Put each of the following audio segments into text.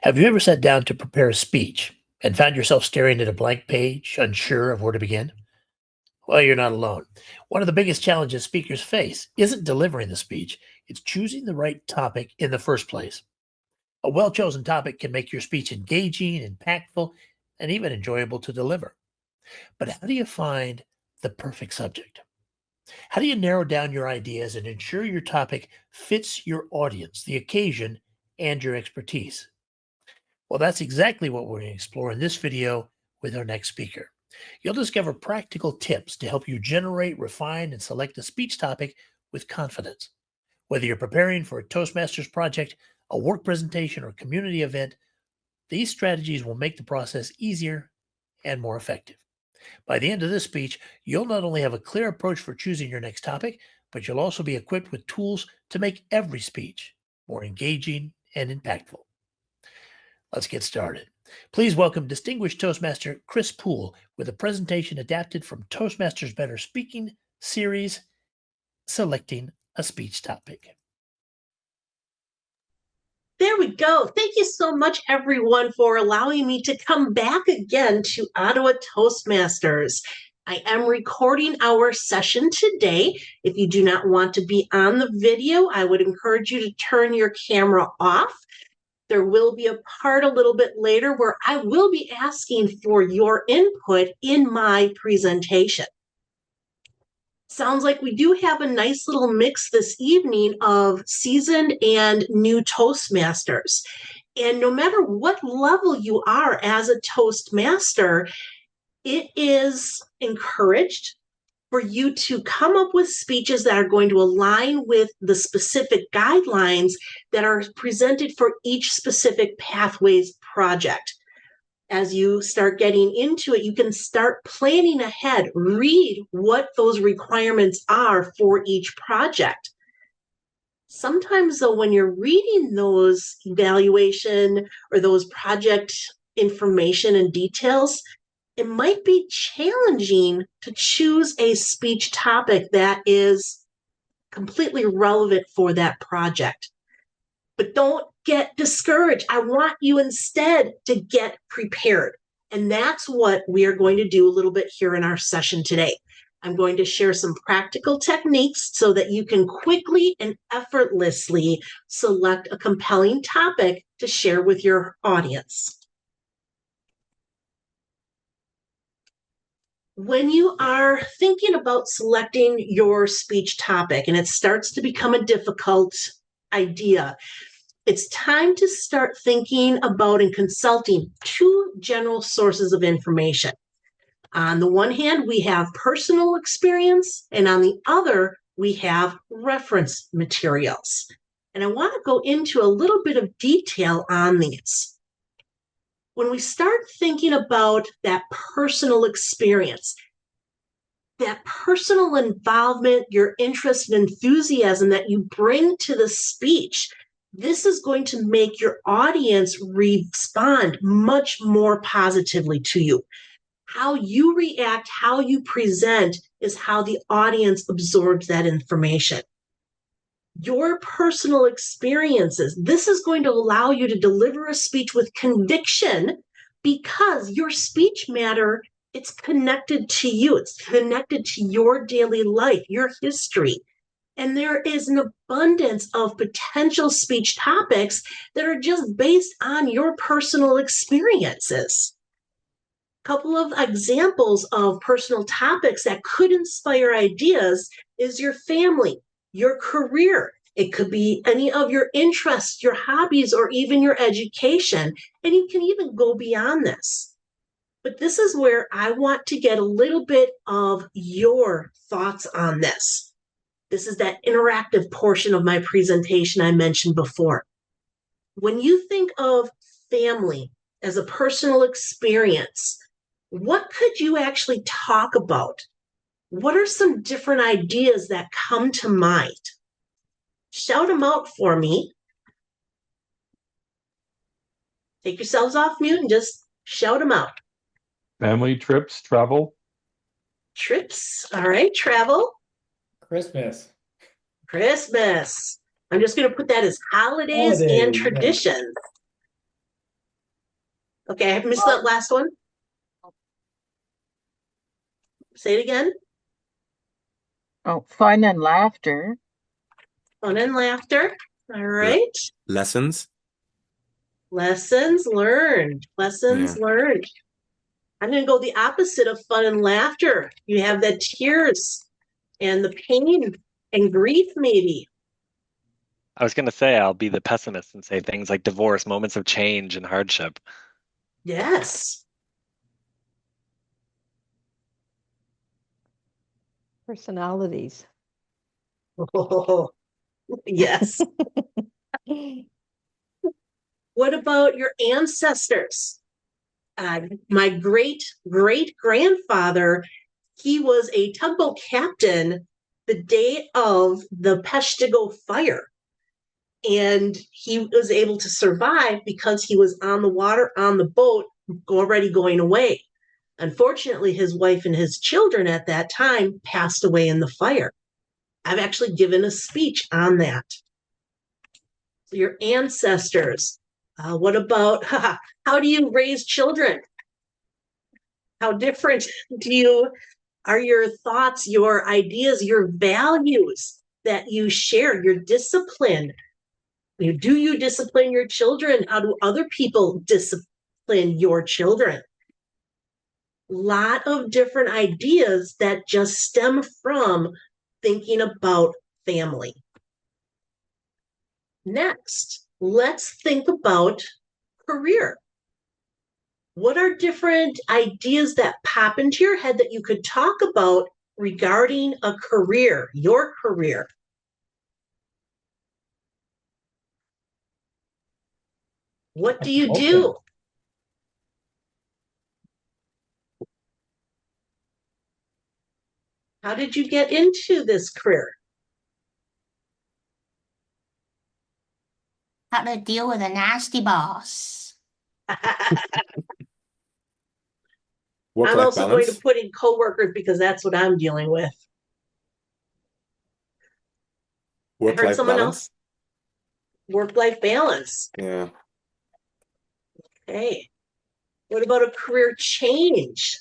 Have you ever sat down to prepare a speech and found yourself staring at a blank page, unsure of where to begin? Well, you're not alone. One of the biggest challenges speakers face isn't delivering the speech, it's choosing the right topic in the first place. A well chosen topic can make your speech engaging, impactful, and even enjoyable to deliver. But how do you find the perfect subject? How do you narrow down your ideas and ensure your topic fits your audience, the occasion, and your expertise? Well, that's exactly what we're going to explore in this video with our next speaker. You'll discover practical tips to help you generate, refine, and select a speech topic with confidence. Whether you're preparing for a Toastmasters project, a work presentation, or community event, these strategies will make the process easier and more effective. By the end of this speech, you'll not only have a clear approach for choosing your next topic, but you'll also be equipped with tools to make every speech more engaging and impactful. Let's get started. Please welcome distinguished Toastmaster Kris with a presentation adapted from Toastmasters Better Speaking series, Selecting a Speech Topic. There we go. Thank you so much, everyone, for allowing me to come back again to Ottawa Toastmasters. I am recording our session today. If you do not want to be on the video, I would encourage you to turn your camera off. There will be a part a little bit later where I will be asking for your input in my presentation. Sounds like we do have a nice little mix this evening of seasoned and new Toastmasters. And no matter what level you are as a Toastmaster, it is encouraged for you to come up with speeches that are going to align with the specific guidelines that are presented for each specific Pathways project. As you start getting into it, you can start planning ahead, read what those requirements are for each project. Sometimes, though, when you're reading those evaluation or those project information and details, it might be challenging to choose a speech topic that is completely relevant for that project. But don't get discouraged. I want you instead to get prepared. And that's what we are going to do a little bit here in our session today. I'm going to share some practical techniques so that you can quickly and effortlessly select a compelling topic to share with your audience. When you are thinking about selecting your speech topic and it starts to become a difficult idea, it's time to start thinking about and consulting two general sources of information. On the one hand, we have personal experience, and on the other, we have reference materials. And I want to go into a little bit of detail on these. When we start thinking about that personal experience, that personal involvement, your interest and enthusiasm that you bring to the speech, this is going to make your audience respond much more positively to you. How you react, how you present is how the audience absorbs that information. Your personal experiences, this is going to allow you to deliver a speech with conviction because your speech matter, it's connected to you. It's connected to your daily life, your history. And there is an abundance of potential speech topics that are just based on your personal experiences. A couple of examples of personal topics that could inspire ideas is your family, your career. It could be any of your interests, your hobbies, or even your education. And you can even go beyond this. But this is where I want to get a little bit of your thoughts on this. This is that interactive portion of my presentation I mentioned before. When you think of family as a personal experience, what could you actually talk about? What are some different ideas that come to mind? Shout them out for me. Take yourselves off mute and just shout them out. Family, trips, travel. Trips, all right, travel. Christmas. I'm just going to put that as holidays and traditions. Okay, I missed that last one. Say it again. Oh, fun and laughter. Fun and laughter. All right. Lessons. Lessons learned. Lessons learned. I'm going to go the opposite of fun and laughter. You have the tears and the pain and grief, maybe. I was going to say I'll be the pessimist and say things like divorce, moments of change and hardship. Yes. Personalities. Oh, yes. What about your ancestors? My great-great-grandfather, he was a tugboat captain the day of the Peshtigo fire. And he was able to survive because he was on the water, on the boat, already going away. Unfortunately, his wife and his children at that time passed away in the fire. I've actually given a speech on that. So your ancestors. What about how do you raise children? How different are your thoughts, your ideas, your values that you share, your discipline? Do you discipline your children? How do other people discipline your children? Lot of different ideas that just stem from thinking about family. Next, let's think about career. What are different ideas that pop into your head that you could talk about regarding a career, your career? What do you do? How did you get into this career? How to deal with a nasty boss. I'm Work-life also balance. going to put in coworkers because that's what I'm dealing with. I heard Work-life someone balance. else. Work-life balance. Yeah. Okay. What about a career change?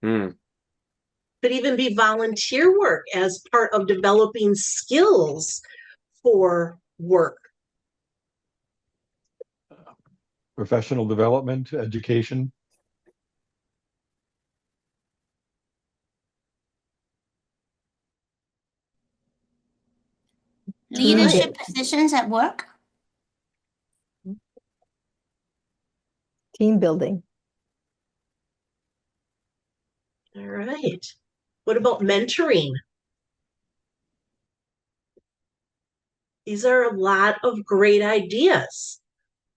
Could even be volunteer work as part of developing skills for work. Professional development, education. Leadership positions at work. Team building. All right. What about mentoring? These are a lot of great ideas.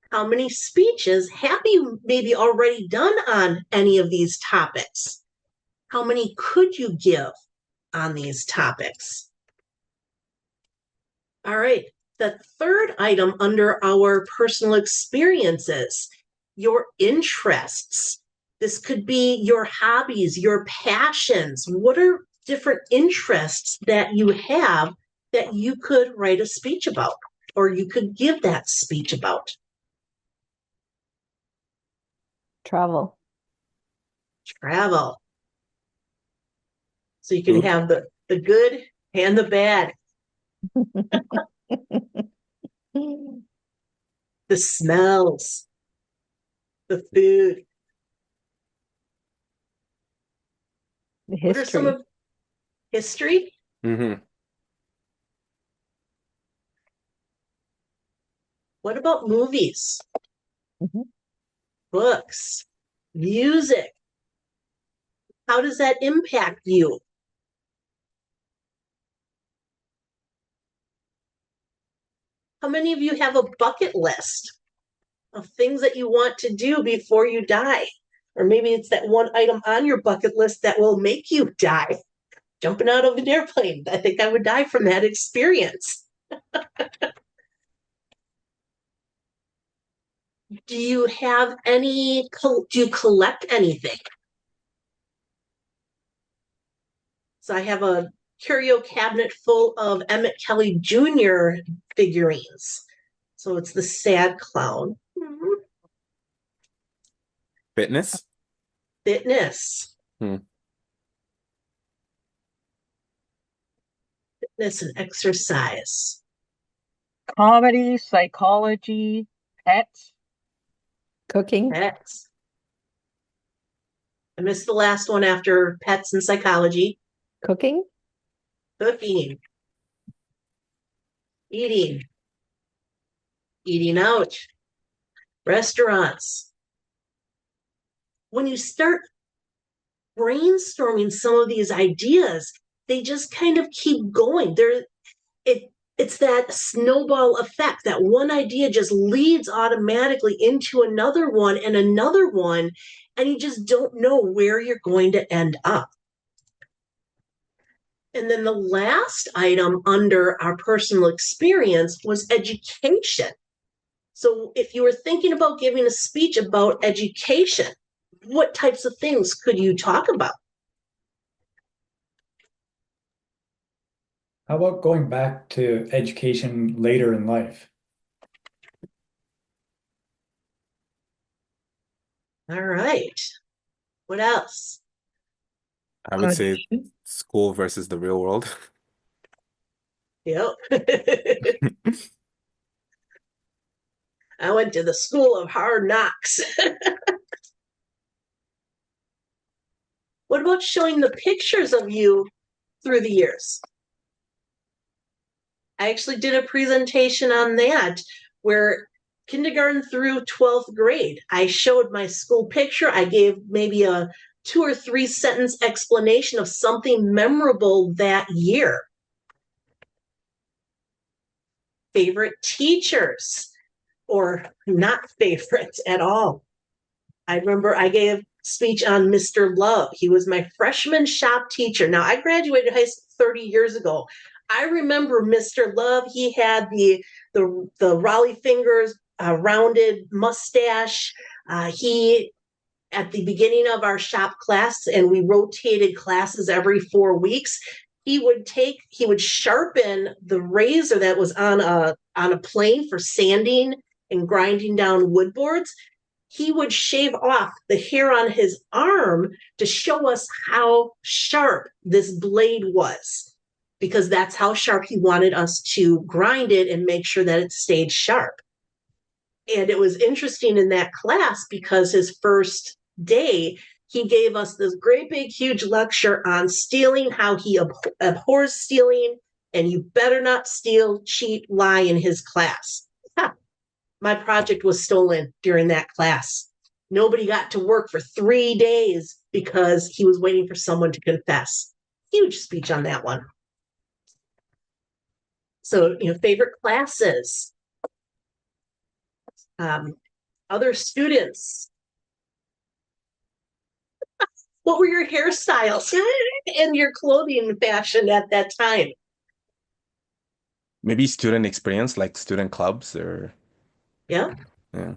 How many speeches have you maybe already done on any of these topics? How many could you give on these topics? All right. The third item under our personal experiences, your interests. This could be your hobbies, your passions. What are different interests that you have that you could write a speech about, or you could give that speech about? Travel. Travel. So you can have the good and the bad. The smells, the food. The What are some history. of history? What about movies? Books, music? How does that impact you? How many of you have a bucket list of things that you want to do before you die? Or maybe it's that one item on your bucket list that will make you die. Jumping out of an airplane. I think I would die from that experience. Do you have any, do you collect anything? So I have a curio cabinet full of Emmett Kelly Jr. figurines. So it's the sad clown. Fitness? Fitness. Hmm. Fitness and exercise. Comedy, psychology, pets. Cooking, Pets. I missed the last one after pets and psychology. cooking, Cooking. Eating. Eating out. Restaurants. When you start brainstorming some of these ideas, they just kind of keep going. It's that snowball effect. That one idea just leads automatically into another one, and you just don't know where you're going to end up. And then the last item under our personal experience was education. So if you were thinking about giving a speech about education, what types of things could you talk about? How about going back to education later in life? All right. What else? I would say school versus the real world. Yep. I went to the school of hard knocks. What about showing the pictures of you through the years? I actually did a presentation on that where kindergarten through 12th grade, I showed my school picture. I gave maybe a 2 or 3 sentence explanation of something memorable that year. Favorite teachers, or not favorite at all. I remember I gave a speech on Mr. Love. He was my freshman shop teacher. Now, I graduated high school 30 years ago. I remember Mr. Love. He had the Raleigh fingers, rounded mustache. He, at the beginning of our shop class, and we rotated classes every 4 weeks, he would sharpen the razor that was on a plane for sanding and grinding down wood boards. He would shave off the hair on his arm to show us how sharp this blade was, because that's how sharp he wanted us to grind it and make sure that it stayed sharp. And it was interesting in that class because his first day, he gave us this great big huge lecture on stealing, how he abhors stealing, and you better not steal, cheat, lie in his class. My project was stolen during that class. Nobody got to work for 3 days because he was waiting for someone to confess. Huge speech on that one. So, favorite classes, other students. What were your hairstyles and your clothing fashion at that time? Maybe student experience, like student clubs or. Yeah. Yeah.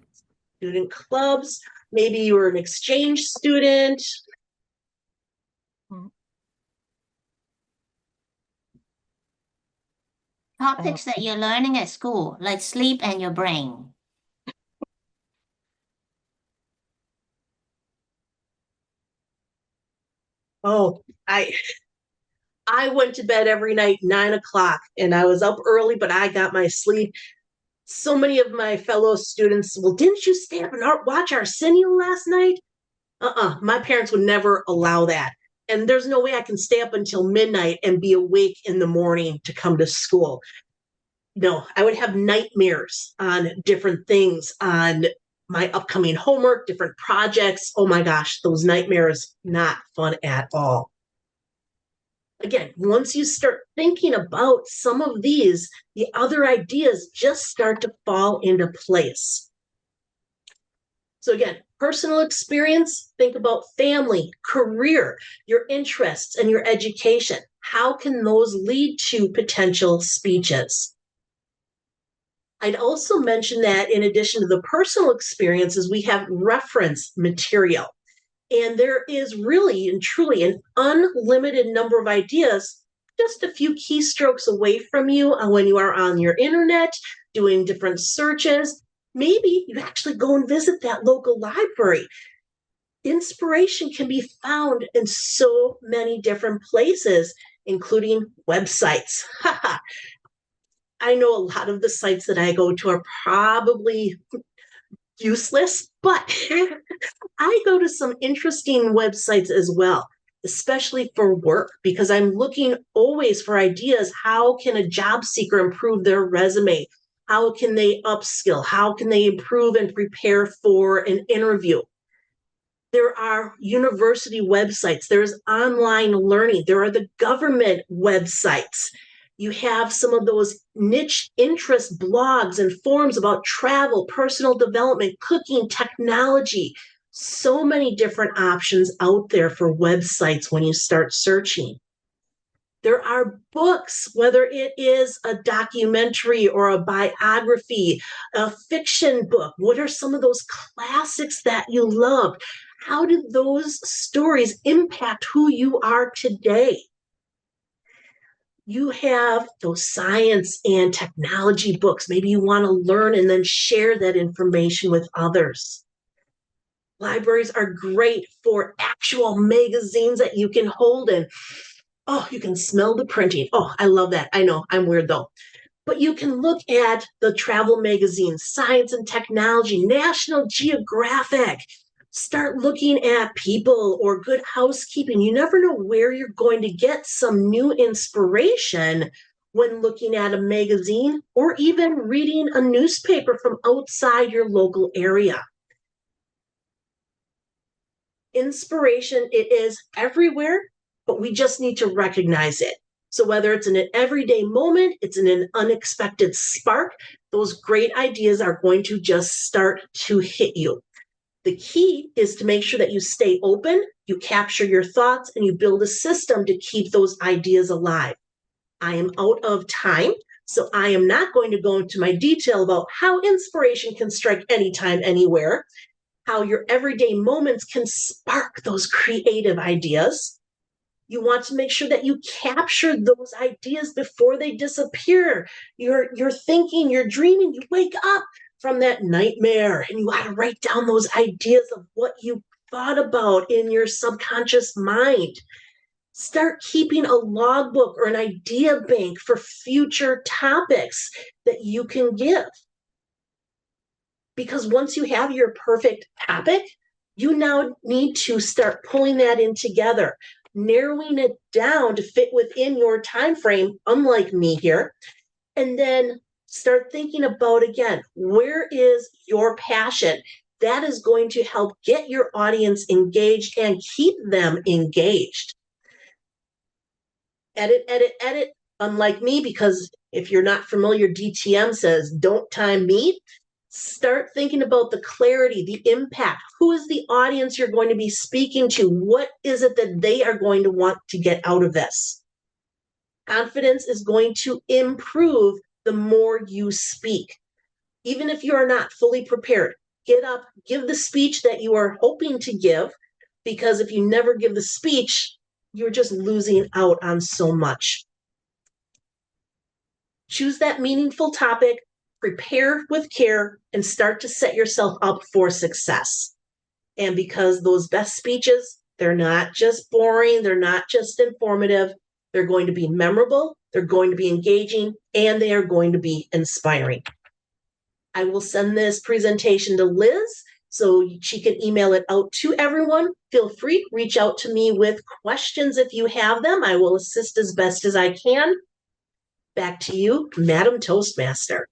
Student clubs. Maybe you were an exchange student. Topics that you're learning at school, like sleep and your brain. Oh, I went to bed every night 9 o'clock, and I was up early, but I got my sleep. So many of my fellow students, well, didn't you stay up and watch Arsenio last night? My parents would never allow that. And there's no way I can stay up until midnight and be awake in the morning to come to school. No, I would have nightmares on different things, on my upcoming homework, different projects. Oh my gosh, those nightmares, not fun at all. Again, once you start thinking about some of these, the other ideas just start to fall into place. So again, personal experience, think about family, career, your interests, and your education. How can those lead to potential speeches? I'd also mention that in addition to the personal experiences, we have reference material. And there is really and truly an unlimited number of ideas, just a few keystrokes away from you when you are on your internet, doing different searches. Maybe you actually go and visit that local library. Inspiration can be found in so many different places, including websites. I know a lot of the sites that I go to are probably useless, but I go to some interesting websites as well, especially for work, because I'm looking always for ideas. How can a job seeker improve their resume? How can they upskill? How can they improve and prepare for an interview? There are university websites. There's online learning. There are the government websites. You have some of those niche interest blogs and forums about travel, personal development, cooking, technology. So many different options out there for websites when you start searching. There are books, whether it is a documentary or a biography, a fiction book. What are some of those classics that you loved? How did those stories impact who you are today? You have those science and technology books. Maybe you want to learn and then share that information with others. Libraries are great for actual magazines that you can hold and you can smell the printing. Oh, I love that. I know, I'm weird though. But you can look at the travel magazines, Science and Technology, National Geographic. Start looking at People or Good Housekeeping. You never know where you're going to get some new inspiration when looking at a magazine or even reading a newspaper from outside your local area. Inspiration, it is everywhere, but we just need to recognize it. So whether it's in an everyday moment, it's in an unexpected spark, those great ideas are going to just start to hit you. The key is to make sure that you stay open, you capture your thoughts, and you build a system to keep those ideas alive. I am out of time, so I am not going to go into my detail about how inspiration can strike anytime, anywhere, how your everyday moments can spark those creative ideas. You want to make sure that you capture those ideas before they disappear. You're thinking, you're dreaming, you wake up from that nightmare and you got to write down those ideas of what you thought about in your subconscious mind. Start keeping a logbook or an idea bank for future topics that you can give. Because once you have your perfect topic, you now need to start pulling that in together, narrowing it down to fit within your time frame, unlike me here, and then start thinking about, again, where is your passion? That is going to help get your audience engaged and keep them engaged. Edit, edit, edit, unlike me, because if you're not familiar, DTM says, don't time me. Start thinking about the clarity, the impact. Who is the audience you're going to be speaking to? What is it that they are going to want to get out of this? Confidence is going to improve the more you speak. Even if you are not fully prepared, get up, give the speech that you are hoping to give, because if you never give the speech, you're just losing out on so much. Choose that meaningful topic, prepare with care, and start to set yourself up for success. And because those best speeches, they're not just boring, they're not just informative, they're going to be memorable, they're going to be engaging, and they are going to be inspiring. I will send this presentation to Liz so she can email it out to everyone. Feel free, reach out to me with questions if you have them. I will assist as best as I can. Back to you, Madam Toastmaster.